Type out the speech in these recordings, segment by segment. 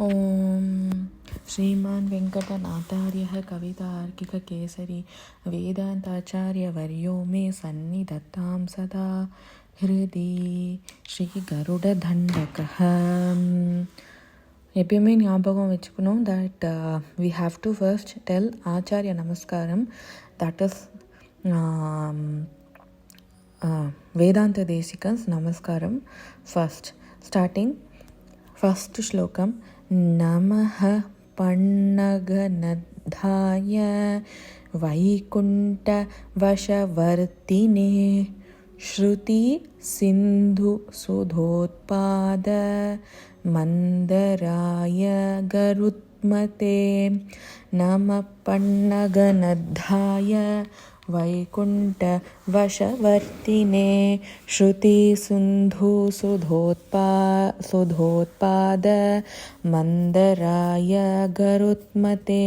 ॐ श्रीमान् वेङ्कटनाथार्यः कवितार्किककेसरी वेदान्ताचार्यवर्यो मे सन्निधत्तां सदा हृदि श्रीगरुडदण्डकः. எப்பயுமே ஞாபகம் வச்சுக்கணும் that we have to first tell ஆச்சாரிய நமஸ்காரம், that is Vedanta Desikas Namaskaram first. Starting first shlokam. Namaha Pannaganadhaya Vaikunta Vashavartine Shruti Sindhu Sudhotpada Mandaraya Garutmate. Nama Pannaganadhaya Vaikuntha वशवर्तिने श्रुति सिंधु सुधोत्पाद मंदराय गरुत्मते.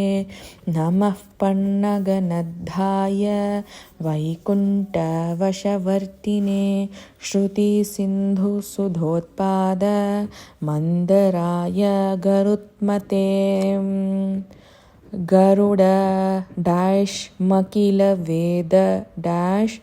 नमः पन्नगनद्धाय वैकुंठ वशवर्तिने श्रुति सिंधु सुधोत्पाद मंदराय गरुत्मते. Garuda dash makila veda dash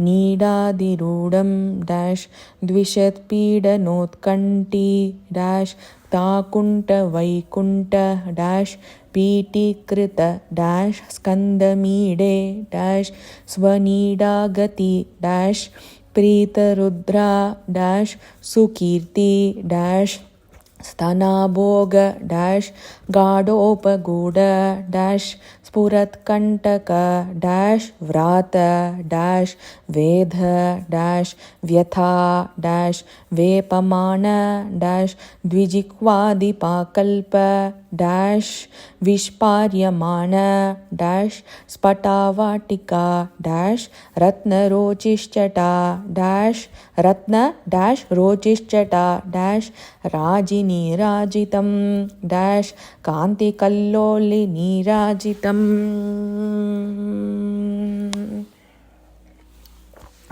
needadirudam dash dvishat pida notkanti dash takunta vaikunta dash piti krita dash skandamide dash svanidagati dash prita rudra dash sukirti dash स्तनाभोग dash गाढोपगूढ़ dash स्फुरत्कंटक dash व्रात dash वेद dash व्यथा dash वेपमान dash द्विजिह्वादिपाकल्प dash विस्पार्यमान dash स्फटावाटिका डैश रत्नरोचिश्चटा डैश रत्न डैश रोचिश्चटा डैश राजिनीराजितं डैश कान्तिकल्लोलिनीराजितम्.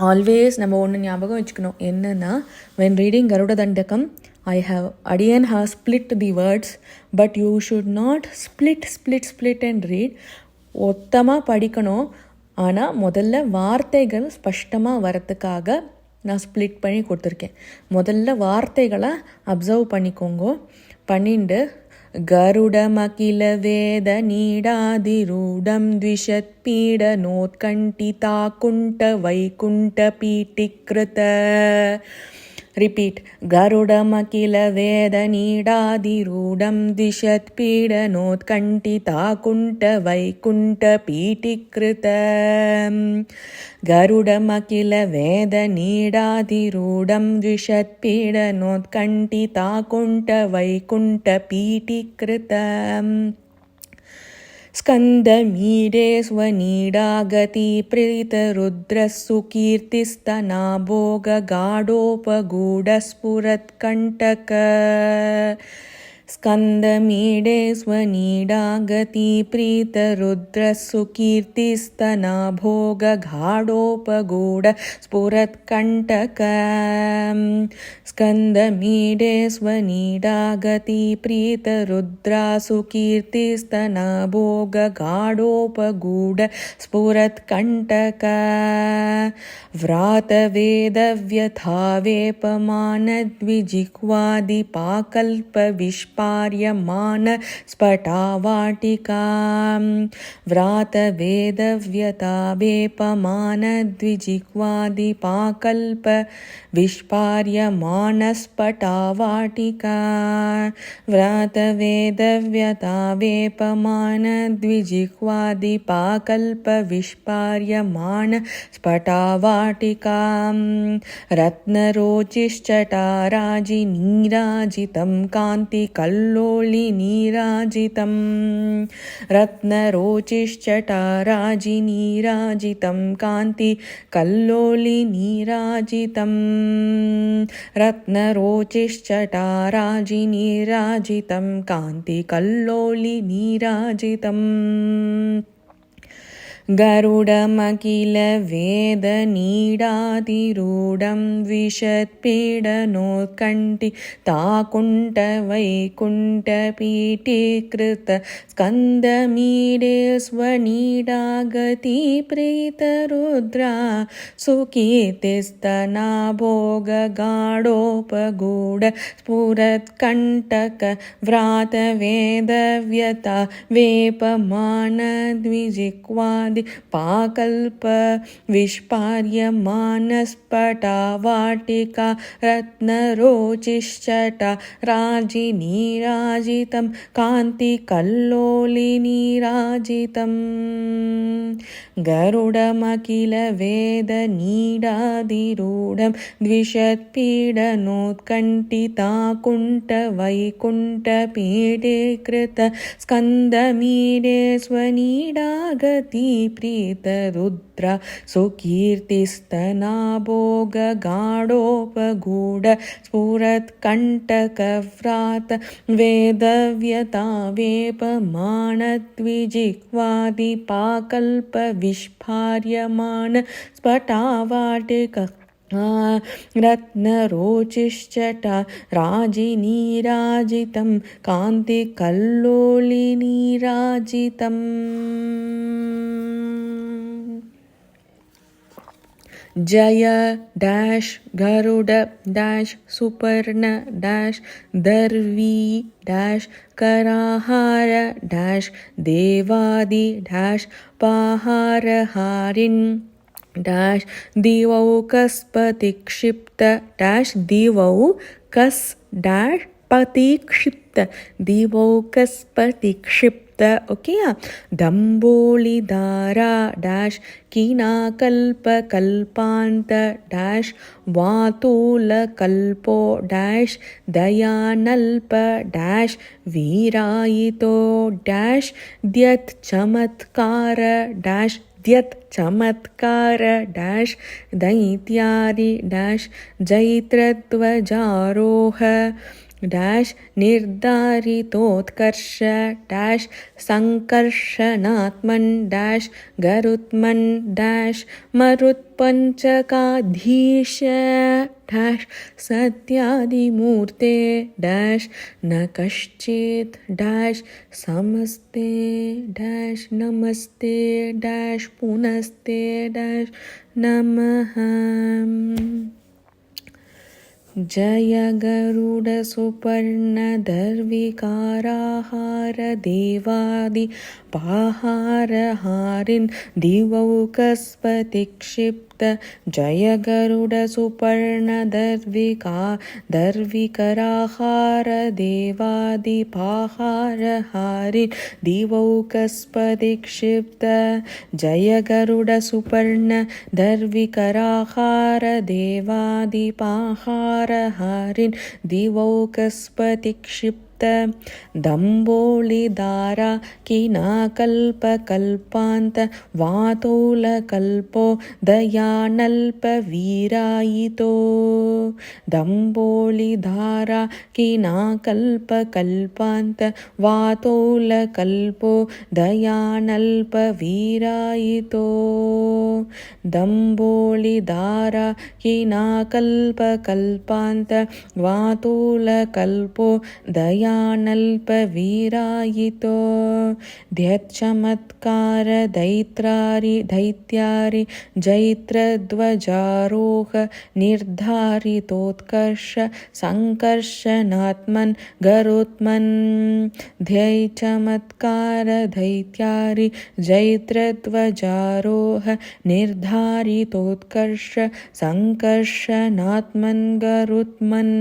Always நம்ம ஒன்று ஞாபகம் வச்சுக்கணும், என்னன்னா when reading Garuda Dandakam, Adiyan has split the words, but you should not split and read. ஒத்தமாக படிக்கணும். ஆனால் முதல்ல வார்த்தைகள் ஸ்பஷ்டமாக வரத்துக்காக நான் ஸ்ப்ளிட் பண்ணி கொடுத்துருக்கேன். முதல்ல வார்த்தைகளை அப்சர்வ் பண்ணிக்கோங்க. பண்ணிண்டு கருடமகில வேத நீடாதிரூடம் த்விஷத் பீட நோத்கண்டிதா குண்ட Vaikunta பீட்டிக்ருத. Repeat. Garudamакила Veda Nidadiroodam Dishat Pida Notkantita Kunta Vaikunta Pitikrita. Garudamакила Veda Nidadiroodam Dishat Pida Notkantita Kunta Vaikunta Pitikrita. स्कंदमीडे स्वनीडागति प्रीतरुद्रसुकीर्तिस्तनाभोग गाढोपगूढस्फुरत्कण्टक. स्कंदमीडे स्वनीडागति प्रीतरुद्रसुकीर्तिस्तनाभोग गाढोपगूढ स्फुरत्कण्टक. स्कंदमीडे स्वनीडागति प्रीतरुद्रसुकीर्तिस्तनाभोग गाढोपगूढ स्फुरत्कण्टक. व्रातवेदव्यथावेपमानद्विजिह्वादिपाकल्प विस्पार्यमान स्फटावाटिका. व्रातवेदव्यथावेपमानद्विजिह्वादिपाकल्प विस्पार्यमान स्फटावाटिका. व्रातवेदव्यथावेपमानद्विजिह्वादिपाकल्प विस्पार्यमान स्फटावाटिका. रत्नरोचिश्चटाराजिनीराजितं कान्तिकल्लोलिनीराजितं. रत्नरोचिश्चटाराजिनीराजितं कान्तिकल्लोलिनीराजितं. रत्नरोचिश्चटाराजिनीराजितं कान्तिकल्लोलिनीराजितम्. गरुडमखिलवेदनीडातिरूढं द्विषत्पीडनोत्कण्ठिताकुण्ठवैकुण्ठपीठीकृत स्कन्दमीडे स्वनीडागतिप्रीतरुद्रा सुकीर्तिस्तनाभोगगाढोपगूढ स्फुरत्कण्टकव्रातवेदव्यता वेपमानद्विजिह्वादि पाकल्प विस्पार्यमानस्फटावाटिका रत्नरोचिश्चटा राजिनीराजितं कान्तिकल्लोलिनीराजितम् गरुडमखिलवेदनीडाधिरूढं द्विषत्पीडनोत्कण्ठिताकुण्ठवैकुण्ठपीठीकृत स्कन्दमीडे स्वनीडागतिप्रीतरुद्रा सुकीर्तिस्तनाभोगगाढोपगूढ स्फुरत्कण्टकव्रात वेदव्यता वेपमानद्विजिह्वादिपाकल्पविस्फार्यमान स्फटावाटिका रत्नरोचिश्चटा राजिनीराजितं कान्तिकल्लोलिनीराजितम् जय डैश गरुड डैश सुपर्ण डैश दर्वी डैश कराहार डैश देवादि डैश पाहारहारिन् डैश दिवौकस्पतिक्षिप्त डैश दिवौकस् डैश पतिक्षिप्त दिवौकस्पतिक्षिप्त ओके दम्बोलिधारा डैश कीनाकल्पकल्पान्त डैश वातूलकल्पो डैश दयानल्प डैश वीरायितो डैश द्यत्चमत्कार डैश द्यत् चमत्कार डैश दैत्यादि डैश जैत्रध्वजारोह डैश निर्धारितोत्कर्ष डैश संकर्षणात्मन् डैश गरुत्मन् डैश मरुत्पञ्चकाधीश डैश सत्यादिमूर्ते डैश न कश्चित् डैश समस्ते डैश नमस्ते डैश पुनस्ते डैश नमः जय गरुड सुपर्ण दर्विकाराहार देवादि पाहारहारिन् दिवौकस्पतिक्षिप्त जय गरुड सुपर्ण दर्विकराहार देवादि पाहारहारिन् दिवौकस्पतिक्षिप्त जय गरुड सुपर्ण दर्विकराहार देवादि पाहारहारिन् दिवौकस्पतिक्षिप्त दम्बोलिधारा किनाकल्पकल्पान्त वातूलकल्पो दयानल्पवीरायितो दम्बोलिधारा किनाकल्पकल्पान्त वातूलकल्पो दयानल्पवीरायितो दम्बोलिधारा किनाकल्पकल्पान्त वातूलकल्पो दयानल्पवीरायितो ध्यच्चमत्कार दैत्यारि जैत्रध्वजारोह निर्धारितोत्कर्ष संकर्षणात्मन् गरुत्मन् ध्यैचमत्कार दैत्यारि जैत्रध्वजारोह निर्धारितोत्कर्ष संकर्षणात्मन् गरुत्मन्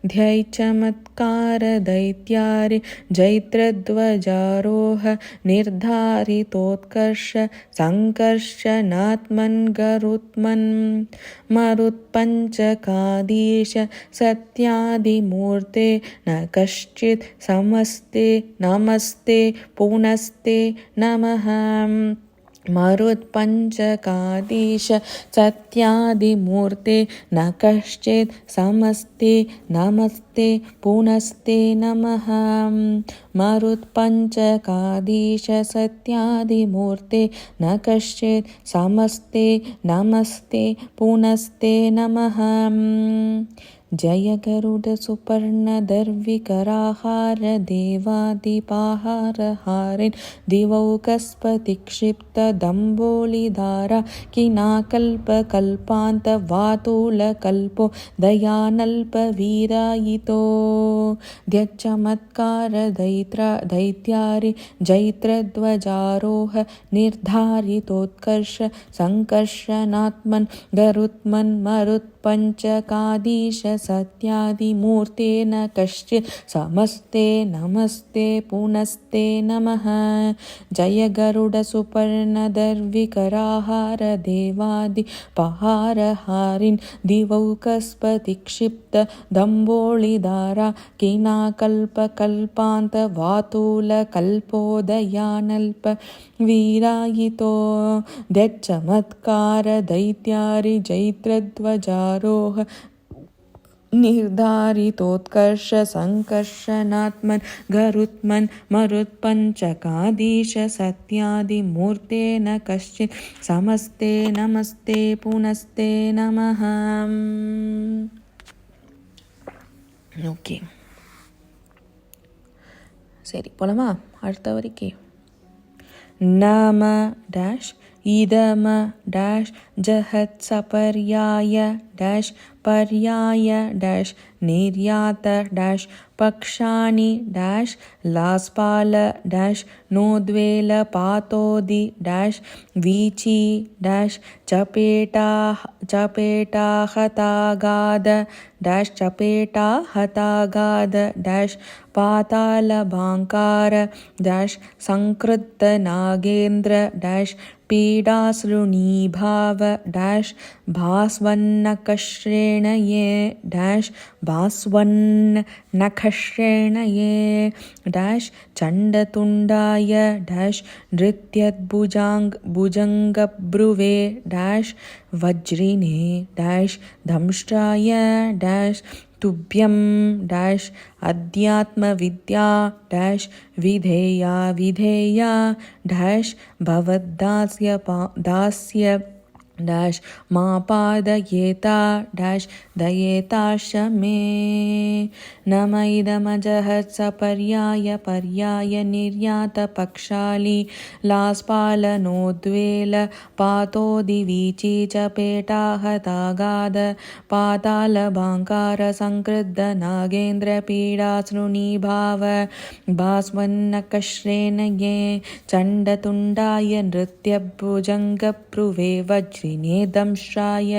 ध्यैचमत्कार दैत्यारि जैत्रध्वजारोह निर्धारितोत्कर्ष संकर्षणात्मन् गरुत्मन् मरुत्पञ्चकाधीश सत्यादिमूर्ते न कश्चित् समस्ते नमस्ते पुनस्ते नमः मरुत्पञ्चकाधीश सत्यादिमूर्ते न कश्चित् समस्ते नमस्ते पुनस्ते नमः। मरुत्पञ्चकाधीश सत्यादिमूर्ते न कश्चित् समस्ते नमस्ते पुनस्ते नमः। जय गरुडसुपर्णदर्विकराहार देवादिपाहारहारिन् दिवौकस्पतिक्षिप्तदम्बोलिधारा किनाकल्पकल्पान्तवातुलकल्पो दयानल्पवीरायितो दैत्यारि जैत्रध्वजारोह निर्धारितोत्कर्ष सङ्कर्षणात्मन् गरुत्मन् मरुत्पञ्चकाधीश सत्यादिमूर्ते न कश्चित् समस्ते नमस्ते पुनस्ते नमः। जय गरुडसुपर्णदर्विकराहार देवादिपहारहारिन् दिवौकस्पतिक्षिप्तदम्बोलिधारा किनाकल्पकल्पान्तवातुलकल्पोदयानल्पवीरायितो दैत्यारि जैत्रध्वजारोह निर्धारितोत्कर्ष सङ्कर्षणात्मन् गरुत्मन् मरुत्पञ्चकाधीश सत्यादिमूर्ते न कश्चित् समस्ते नमस्ते पुनस्ते नमः। ஓகே, சரி போலாமா? அடுத்த வரைக்கும் நம டேஷ் இதம டேஷ் ஜஹத் சபர்யாய டேஷ் पर्याय डैश निर्यात डैश पक्षाणि डैश लास्पाल डैश नोद्वेल पातोदि डैश वीची डैश चपेटा हतागाद डैश चपेटा हतागाद डैश पातालभांकार डैश संकृत नागेन्द्र डैश पीडाश्रुणीभाव डैश भास्वन्नकश्रेणये डैश भास्वन्नखश्रेणये डैश चण्डतुण्डाय डैश नृत्यद्भुजङ्गब्रुवे डैश वज्रिने डैश धंष्ट्राय डैश तुभ्यं डैश अध्यात्मविद्या डैश विधेया डैश भवद्दास्य डैश मापादयेता डैश दयेताश्च मे। नम इदमजहत् सपर्याय पर्याय निर्यात पक्षाली लास्पालनोद्वेल पातोदिवीची चपेटा हतागाद पातालभांकार संकृद्ध नागेन्द्र पीडाश्रुणीभाव भास्वन्नकश्रेणये चण्डतुण्डाय नृत्यभुजङ्गप्रुवे वज्रिने दंष्ट्राय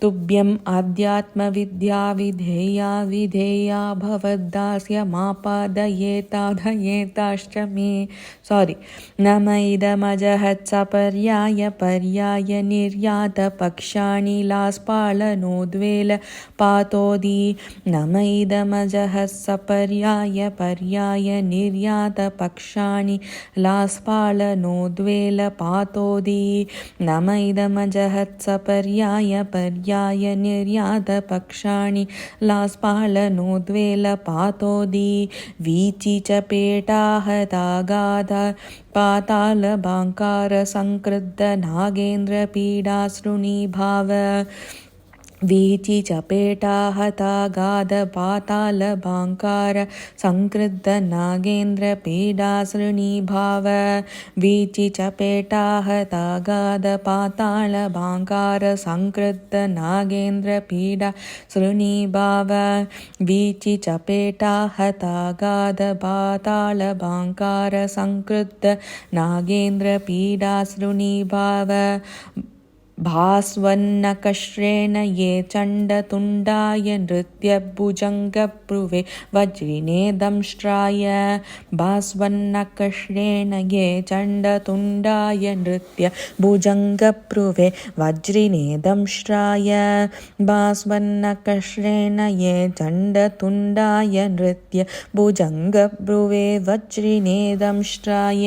तुभ्यम् आध्यात्मविद्या विधेया भवद्दास्य मापादयेताश्च मे। सॉरी। नम इदमजहत् सपर्याय पर्याय निर्यात पक्षाणि लास्पालनोद्वेल पातोदि नम इदमजहत् सपर्याय पर्याय निर्यात पक्षाणि लास्पालनोद्वेल पातोदि नम इदमजहत् सपर्याय पर्याय निर्यात पक्षाणि लास्पालनोद्वेल पातोदि वीची चपेटा हतागाद पातालभांकार संकृद्ध नागेन्द्र पीडाश्रुणीभाव वीची चपेटा हतागाद पातालभांकार संकृद्ध नागेन्द्र पीडाश्रुणीभाव वीची चपेटा हतागाद पातालभांकार संकृद्ध नागेन्द्र पीडाश्रुणीभाव वीची चपेटा हतागाद पातालभांकार संकृद्ध नागेन्द्र पीडाश्रुणीभाव भास्वन्नकश्रेण ये चण्डतुण्डाय नृत्यभुजङ्गभ्रुवे वज्रिनेदंष्ट्राय भास्वन्नकश्रेण ये चण्डतुण्डाय नृत्यभुजङ्गभ्रुवे वज्रिनेदंष्ट्राय भास्वन्नकश्रेण ये चण्डतुण्डाय नृत्यभुजङ्गभ्रुवे वज्रिनेदंष्ट्राय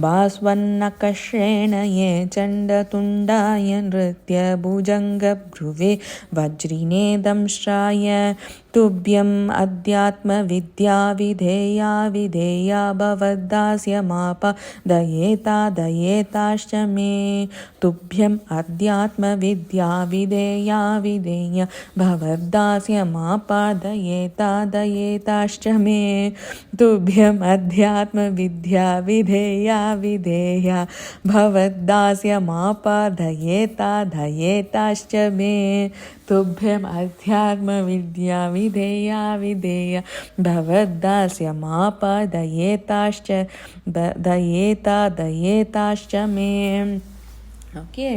भास्वन्नकश्रेण ये चण्डतुण्डाय नृत्यभुजङ्गभ्रुवे वज्रिनेदंष्ट्राय तुभ्यम् अध्यात्मविद्या विधेया विधेया भवद्दास्यमापदयेता दयेताश्च मे तुभ्यम् अध्यात्मविद्या विधेया विधेया भवद्दास्यमापदयेता दयेताश्च मे तुभ्यम् अध्यात्मविद्या विधेया विधेया भवद्दास्यमापदयेता दयेताश्च मे तुभ्यम् अध्यात्मविद्या विधेया विधेया भवद्दास्यमापदयेताश्च दयेता दयेताश्च मे. Okay.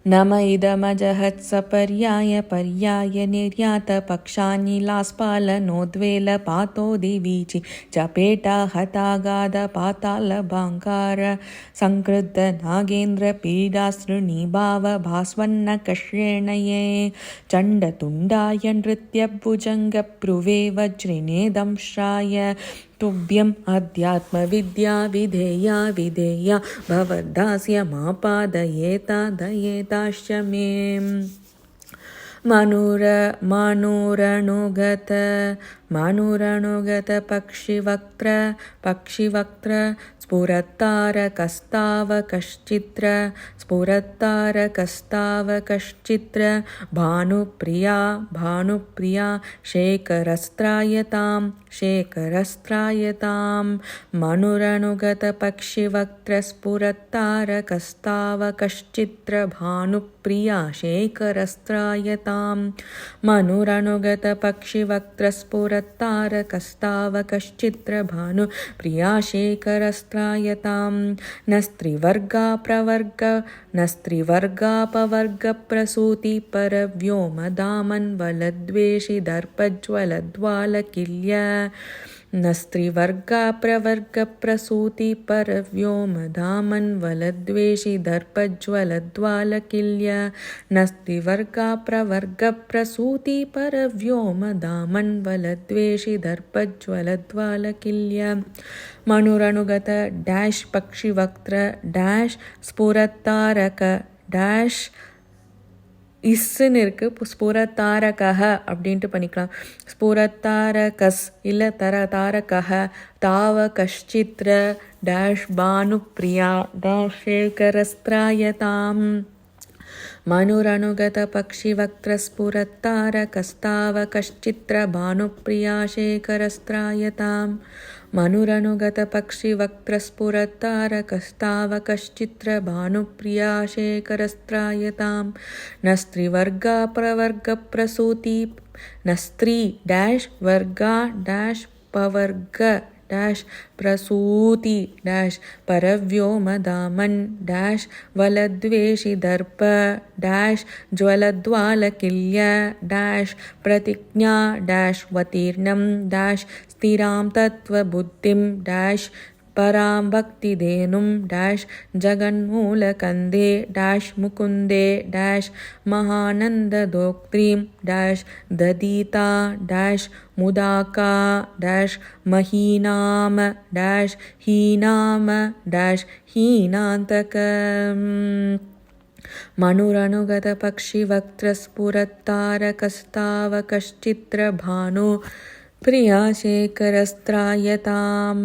नम इदमजहत्सपर्याय पर्याय निर्यात पक्षानिलास्पालनोद्वेलपातो दिवीचि चपेटा हतागाद पातालभाङ्कार संकृद्ध नागेन्द्र पीडासृणीभाव भास्वन्नकश्रेण ये चण्डतुण्डाय नृत्यभुजङ्गभ्रुवे वज्रिनेदंष्ट्राय तुभ्यम् अध्यात्मविद्या विधेया विधेया भवद्दास्यमापदयेता दयेताश्च मे. मानुरणुगत पक्षिवक्त्र स्फुरत्तारकस्तावकश्चित्र भानुप्रिया शेखरस्त्रायतां मनुरनुगत पक्षिवक्त्र स्फुरत्तारकस्तावकश्चित्र भानुप्रिया शेखरस्त्रायतां मनुरनुगत पक्षिवक्त्र स्फुरत्तारकस्तावकश्चित्र भानुप्रिया शेखरस्त्रायतां नस्त्रिवर्गापवर्गप्रसूति परव्योमदामन्वलद्वेषि दर्पज्वलद्वालकिल्य नस्त्रिवर्गाप्रवर्गप्रसूति परव्योमदामन्वलद्वेषि दर्पज्वलद्वालकिल्य नस्त्रिवर्गाप्रवर्गप्रसूति परव्योमदामन्वलद्वेषि दर्पज्वलद्वालकिल्य मनुरनुगत डैश पक्षिवक्त्र डैश स्फुरत्तारक डैश இஸ்ஸுன்னு இருக்குது. ஸ்புரத்தாரகஹ அப்படின்ட்டு பண்ணிக்கலாம். ஸ்புரத்தாரகஸ் இல்லை தாரகஹ தாவ கஷ்சித்ர டேஷ் பானுப்ரியா டேஷ் சேகரஸ்திராயதாம் मनुरनुगत पक्षिवक्त्र स्फुरत्तारकस्तावकश्चित्र भानुप्रिया शेखरस्त्रायतां मनुरनुगत पक्षिवक्त्र स्फुरत्तारकस्तावकश्चित्र भानुप्रिया शेखरस्त्रायतां नस्त्रिवर्गाप्रवर्गप्रसूति नस्त्री डैश वर्गा डैश पवर्ग डैश प्रसूति डैश परव्योमदामन् डैश वलद्वेषि दर्प डैश ज्वलद्वालकिल्य डैश प्रतिज्ञा डैश वतीर्णं डैश स्थिरां तत्त्वबुद्धिं डैश परां भक्तिधेनुं डैश जगन्मूलकन्दे डैश मुकुन्दे डैश महानन्ददोक्त्रीं डैश ददीता डैश मुदाका डैश महीनाम डैश हीनाम डैश हीनान्तक मनुरनुगत पक्षिवक्त्र स्फुरत्तारकस्तावकश्चित्र भानु प्रिया शेखरस्त्रायतां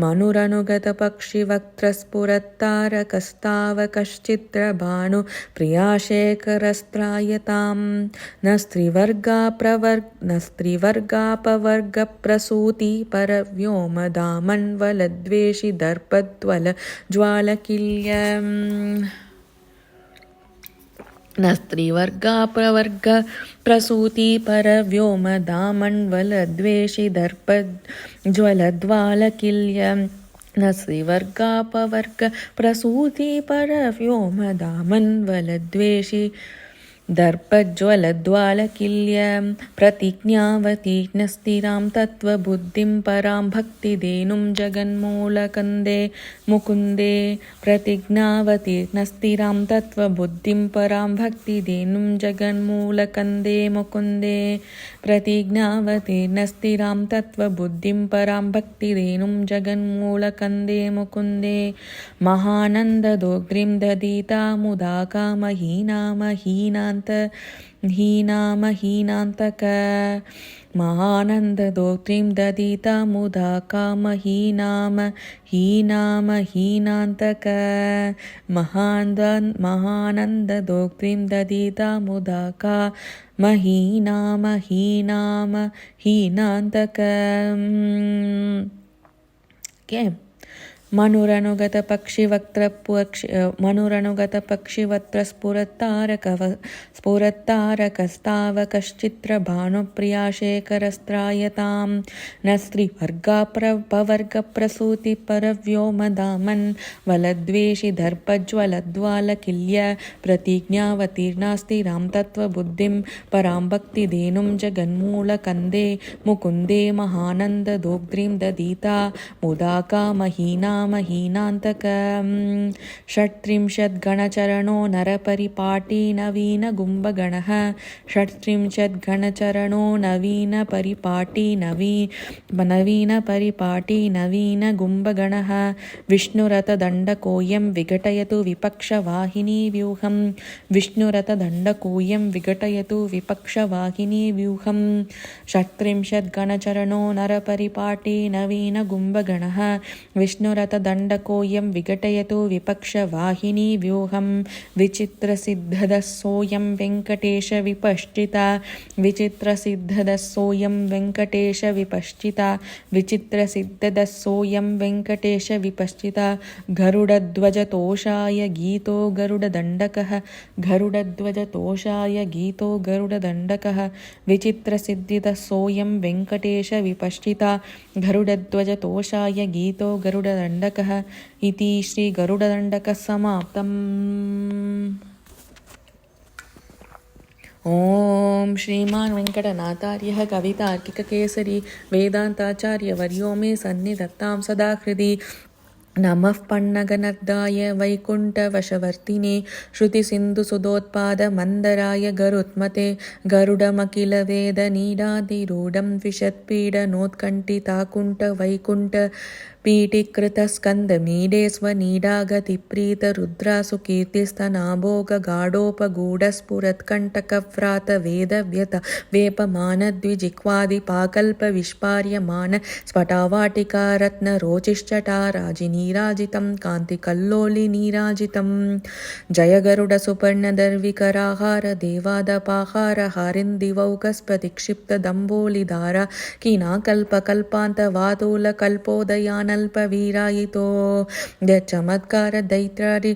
मनुरनुगत पक्षिवक्त्र स्फुरत्तारकस्तावकश्चित्र भानु प्रिया शेखरस्त्रायतां नस्त्रिवर्गापवर्गप्रसूति परव्योमदामन्वलद्वेषि दर्पज्वल ज्वालकिल्य नस्त्रिवर्गाप्रवर्गप्रसूति परव्योमदामन्वलद्वेषि दर्पज्वलद्वालकिल्य न श्रीवर्गापवर्ग प्रसूति परव्योमदामन्वलद्वेषि दर्पज्वलद्वालकिल्य प्रतिज्ञावतीर्णस्थिरां तत्त्वबुद्धिं परां भक्तिधेनुं जगन्मूलकन्दे मुकुन्दे प्रतिज्ञावतीर्णस्थिरां तत्त्वबुद्धिं परां भक्तिधेनुं जगन्मूलकन्दे मुकुन्दे प्रतिज्ञावतीर्णस्थिरां तत्त्वबुद्धिं परां भक्तिधेनुं जगन्मूलकन्दे मुकुन्दे महानन्ददोग्ध्रिं दधिता मुदा हीनान्तक महानन्ददोग्ध्रिं दधिता मुदा हीनान्तक महानन्ददोग्ध्रिं दधिता मुदा हीनान्तक okay. मनुरनुगत पक्षिवक्त्र स्फुरत्तारकस्तावकश्चित्रभानुप्रियाशेखरस्त्रायतां न स्त्रीवर्गापवर्गप्रसूति परव्योमदामन् वलद्वेषि दर्पज्वलद्वालकिल्य प्रतिज्ञावतीर्णास्तिरां तत्त्वबुद्धिं परां भक्तिधेनुं जगन्मूलकन्दे मुकुन्दे महानन्ददोग्ध्रिं दधिता मुदा हीनान्तक षट्त्रिंशद्गणचरणो नरपरिपाटी नवीनगुम्बगणः षट्त्रिंशद्गणचरणो नवीनगुम्बगणः विष्णुरथदण्डकोऽयं विघटयतु विघटयतु विपक्षवाहिनी व्यूहम् षट्त्रिंशद्गणचरणो नरपरिपाटी नवीनगुम्बगणः विष्णुरथदण्डकोऽयं विघटयतु विपक्षवाहिनी व्यूहं विचित्रसिद्धदस्सोऽयं वेङ्कटेशविपश्चिता गरुडध्वजतोषाय गीतो गरुडदण्डकः विचित्रसिद्धिदस्सोऽयं वेङ्कटेशविपश्चिता गरुडध्वजतोषाय गीतो गरुडदण्डकः इति श्री गरुडदण्डकसमाप्तम्। ओम श्रीमान वेंकटनाथार्यः कवितार्किककेसरी वेदांताचार्यवर्यो मे सन्निधत्तां सदा हृदि। नमः पन्नगनर्दाय वैकुण्ठवशवर्तिने श्रुतिसिन्धुसुधोत्पादमन्दराय गरुत्मते गरुडमखिलवेदनीडाधिरूढं द्विषत्पीडनोत्कण्ठिताकुण्ठवैकुण्ठ पीठीकृतस्कन्दमीडे स्वनीडागतिप्रीतरुद्रासुकीर्तिस्तनाभोगगाढोपगूढस्फुरत्कण्टकव्रातवेदव्यत वेपमानद्विजिह्वादिपाकल्पविस्पार्यमान स्फटावाटिकारत्नरोचिश्चटाराजिनीराजितं कान्तिकल्लोलिनीराजितं जय गरुडसुपर्णदर्विकराहार देवादपाहार हारिन्दिवौकस्प्रतिक्षिप्तदम्बोलिधारा कीनाकल्पकल्पान्तवातुलकल्पोदयानल्पवीरायितो चमत्कार दैत्यारि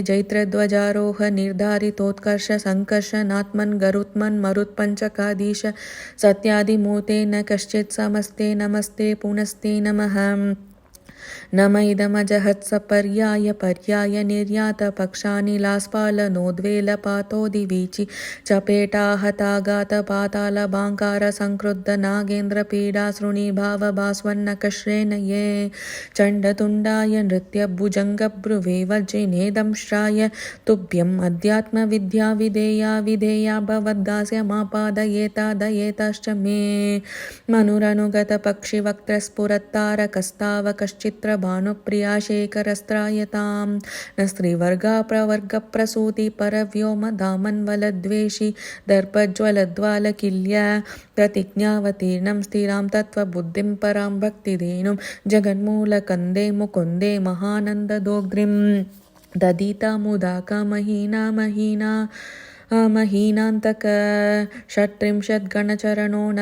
जैत्रध्वजारोह निर्धारितोत्कर्ष सङ्कर्षणात्मन् गरुत्मन् मरुत्पञ्चकाधीश सत्यादिमूर्ते न कश्चित् समस्ते नमस्ते पुनस्ते नमः। नम इदमजहत्सपर्याय निर्यात पक्षानिलास्पालनोद्वेलपातोदिवीचि चपेटाहतागात पातालबाङ्कार संक्रुद्ध नागेन्द्रपीडासृणीभावभास्वन्नकश्रेणये चण्डतुण्डाय नृत्यभुजङ्गब्रुवे वज्रिनेदंश्राय तुभ्यम् अध्यात्मविद्या विधेया भवद्दास्यमापादयेतादयेताश्च मे मनुरनुगतपक्षिवक्त्रस्फुरत्तारकस्तावकश्चित्रभानुप्रियाशेखरस्त्रायतां न स्त्रीवर्गाप्रवर्गप्रसूति परव्योमदामन्वलद्वेषि दर्पज्वलद्वालकिल्य प्रतिज्ञावतीर्णं स्थिरां तत्त्वबुद्धिं परां भक्तिधेनुं जगन्मूलकन्दे मुकुन्दे महानन्ददोग्ध्रिं दधिता मुदा महीनान्तक षट्त्रिंशद्गणचरणो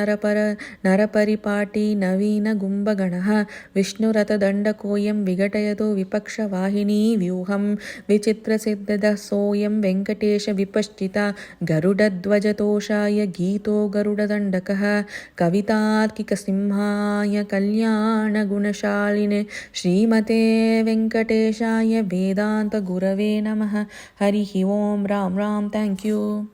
नरपरिपाटी नवीनगुम्बगणः विष्णुरथदण्डकोऽयं विघटयतो विपक्षवाहिनी व्यूहं विचित्रसिद्धः सोऽयं वेङ्कटेशविपश्चिता गरुडध्वजतोषाय गीतो गरुडदण्डकः कवितार्किकसिंहाय कल्याणगुणशालिने श्रीमते वेङ्कटेशाय वेदान्तगुरवे नमः। हरिः ओं। राम राम। Thank you.